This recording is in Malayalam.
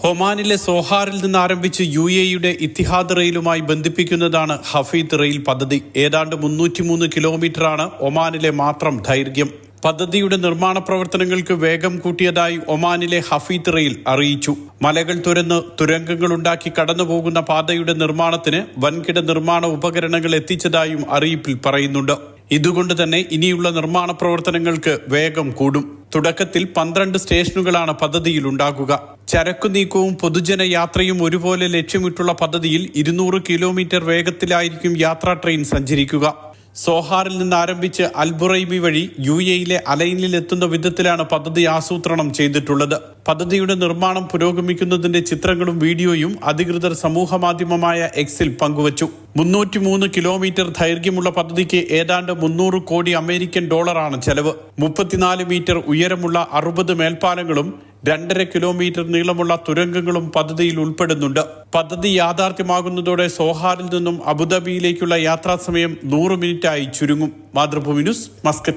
ഒമാനിലെ സോഹാറിൽ നിന്ന് ആരംഭിച്ച് UAE-യുടെ ഇത്തിഹാദ് റെയിലുമായി ബന്ധിപ്പിക്കുന്നതാണ് ഹഫീദ് റെയിൽ പദ്ധതി. ഏതാണ്ട് 303 കിലോമീറ്ററാണ് ഒമാനിലെ മാത്രം ദൈർഘ്യം. പദ്ധതിയുടെ നിർമ്മാണ പ്രവർത്തനങ്ങൾക്ക് വേഗം കൂട്ടിയതായി ഒമാനിലെ ഹഫീദ് റെയിൽ അറിയിച്ചു. മലകൾ തുരന്ന് തുരങ്കങ്ങളുണ്ടാക്കി കടന്നുപോകുന്ന പാതയുടെ നിർമ്മാണത്തിന് വൻകിട നിർമ്മാണ ഉപകരണങ്ങൾ എത്തിച്ചതായും അറിയിപ്പിൽ പറയുന്നുണ്ട്. ഇതുകൊണ്ട് തന്നെ ഇനിയുള്ള നിർമ്മാണ പ്രവർത്തനങ്ങൾക്ക് വേഗം കൂടും. തുടക്കത്തിൽ 12 സ്റ്റേഷനുകളാണ് പദ്ധതിയിൽ ഉണ്ടാകുക. ചരക്കു നീക്കവും പൊതുജന യാത്രയും ഒരുപോലെ ലക്ഷ്യമിട്ടുള്ള പദ്ധതിയിൽ 200 കിലോമീറ്റർ വേഗത്തിലായിരിക്കും യാത്രാ ട്രെയിൻ സഞ്ചരിക്കുക. സോഹാറിൽ നിന്ന് ആരംഭിച്ച് അൽബുറൈബി വഴി UAE-യിലെ അലൈനിൽ എത്തുന്ന വിധത്തിലാണ് പദ്ധതി ആസൂത്രണം ചെയ്തിട്ടുള്ളത്. പദ്ധതിയുടെ നിർമ്മാണം പുരോഗമിക്കുന്നതിന്റെ ചിത്രങ്ങളും വീഡിയോയും അധികൃതർ സമൂഹ മാധ്യമമായ എക്സിൽ പങ്കുവച്ചു. 303 കിലോമീറ്റർ ദൈർഘ്യമുള്ള പദ്ധതിക്ക് ഏതാണ്ട് 300 കോടി അമേരിക്കൻ ഡോളറാണ് ചെലവ്. 34 മീറ്റർ ഉയരമുള്ള 60 മേൽപ്പാലങ്ങളും 2.5 കിലോമീറ്റർ നീളമുള്ള തുരങ്കങ്ങളും പദ്ധതിയിൽ ഉൾപ്പെടുന്നുണ്ട്. പദ്ധതി യാഥാർത്ഥ്യമാകുന്നതോടെ സോഹാറിൽ നിന്നും അബുദാബിയിലേക്കുള്ള യാത്രാ സമയം 100 മിനിറ്റായി ചുരുങ്ങും. Mathrubhumi news, Muscat.